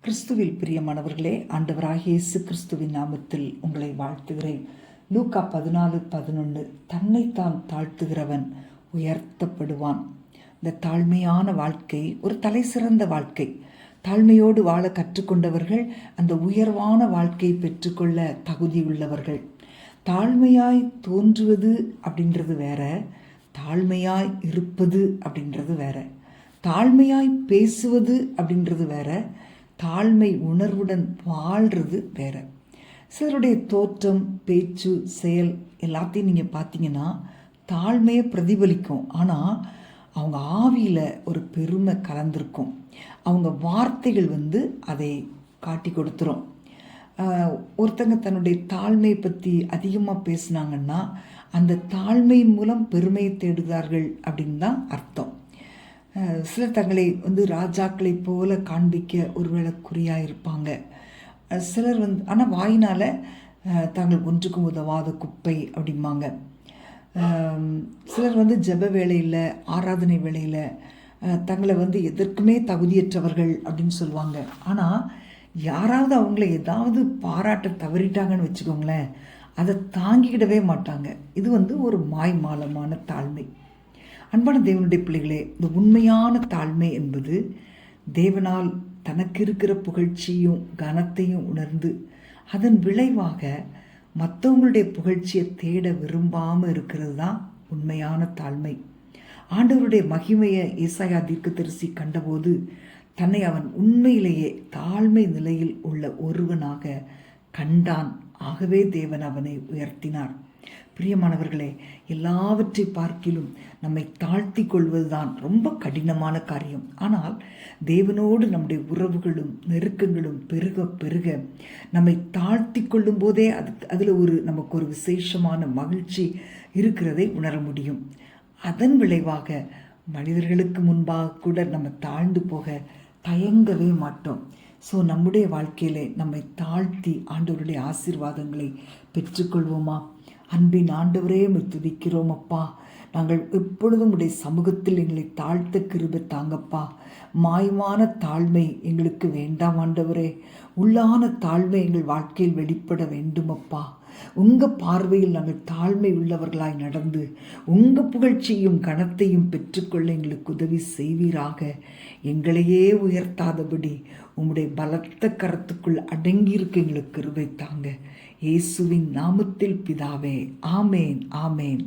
கிறிஸ்துவில் பிரியமானவர்களே, ஆண்டவராகிய இயேசு கிறிஸ்துவின் நாமத்தில் உங்களை வாழ்த்துகிறேன். லூக்கா 14:11 தன்னைத்தான் தாழ்த்துகிறவன் உயர்த்தப்படுவான். இந்த தாழ்மையான வாழ்க்கை ஒரு தலை சிறந்த வாழ்க்கை. தாழ்மையோடு வாழ கற்றுக்கொண்டவர்கள் அந்த உயர்வான வாழ்க்கையை பெற்றுக்கொள்ள தகுதியுள்ளவர்கள். தாழ்மையாய் தோன்றுவது அப்படின்றது வேற, தாழ்மையாய் இருப்பது அப்படின்றது வேற. தாழ்மையாய் பேசுவது அப்படின்றது வேற, தாழ்மை உணர்வுடன் வாழ்கிறது வேற. சிலருடைய தோற்றம், பேச்சு, செயல் எல்லாத்தையும் நீங்கள் பார்த்தீங்கன்னா தாழ்மையை பிரதிபலிக்கும். ஆனால் அவங்க ஆவியில் ஒரு பெருமை கலந்திருக்கும். அவங்க வார்த்தைகள் அதை காட்டி கொடுத்துரும். ஒருத்தங்க தன்னுடைய தாழ்மையை பற்றி அதிகமாக பேசினாங்கன்னா அந்த தாழ்மையின் மூலம் பெருமையை தேடுகிறார்கள் அப்படின்னு தான் அர்த்தம். சிலர் தங்களை ராஜாக்களை போல காண்பிக்க ஒருவேளை குறியாக இருப்பாங்க. சிலர் ஆனால் வாயினால் தாங்கள் ஒன்றுக்கும் உதவாத குப்பை அப்படிம்பாங்க. சிலர் ஜெப வேளையில், ஆராதனை வேளையில் தங்களை எதற்குமே தகுதியற்றவர்கள் அப்படின்னு சொல்லுவாங்க. ஆனால் யாராவது அவங்கள ஏதாவது பாராட்ட தவறிட்டாங்கன்னு வச்சுக்கோங்களேன், அதை தாங்கிக்கிடவே மாட்டாங்க. இது ஒரு மாய்மாலமான தாழ்மை. அன்பான தேவனுடைய பிள்ளைகளே, இந்த உண்மையான தாழ்மை என்பது தேவனால் தனக்கு இருக்கிற புகழ்ச்சியும் கனத்தையும் உணர்ந்து அதன் விளைவாக மற்றவங்களுடைய புகழ்ச்சியை தேட விரும்பாமல் இருக்கிறது தான் உண்மையான தாழ்மை. ஆண்டவருடைய மகிமையை ஏசாயா தீர்க்கதரிசி கண்டபோது தன்னை அவன் உண்மையிலேயே தாழ்மை நிலையில் உள்ள ஒருவனாக கண்டான். ஆகவே தேவன் அவனை உயர்த்தினார். பிரியமானவர்களே, எல்லாவற்றை பார்க்கிலும் நம்மை தாழ்த்தி கொள்வதுதான் ரொம்ப கடினமான காரியம். ஆனால் தேவனோடு நம்முடைய உறவுகளும் நெருக்கங்களும் பெருக பெருக நம்மை தாழ்த்தி கொள்ளும் போதே அதில் நமக்கு ஒரு விசேஷமான மகிழ்ச்சி இருக்கிறதை உணர முடியும். அதன் விளைவாக மனிதர்களுக்கு முன்பாக கூட நம்ம தாழ்ந்து போக தயங்கவே மாட்டோம். ஸோ நம்முடைய வாழ்க்கையிலே நம்மை தாழ்த்தி ஆண்டவருடைய ஆசீர்வாதங்களை பெற்றுக்கொள்வோமா? அன்பின் ஆண்டவரே, துதிக்கிறோம் அப்பா. நாங்கள் எப்பொழுதும் உடைய சமூகத்தில் எங்களை தாழ்த்த கிருபை தாங்கப்பா. மாயமான தாழ்மை எங்களுக்கு வேண்டாம் ஆண்டவரே. உள்ளான தாழ்மை எங்கள் வாழ்க்கையில் வெளிப்பட வேண்டுமப்பா. உங்கள் பார்வையில் நாங்கள் தாழ்மை உள்ளவர்களாய் நடந்து உங்கள் புகழ்ச்சியும் கனத்தையும் பெற்றுக்கொள்ள எங்களுக்கு உதவி செய்வீராக. எங்களையே உயர்த்தாதபடி உம்முடைய பலத்த கரத்துக்குள் அடங்கியிருக்க எங்களுக்கு கிருபை தாங்க. இயேசுவின் நாமத்தில் பிதாவே, ஆமேன், ஆமேன்.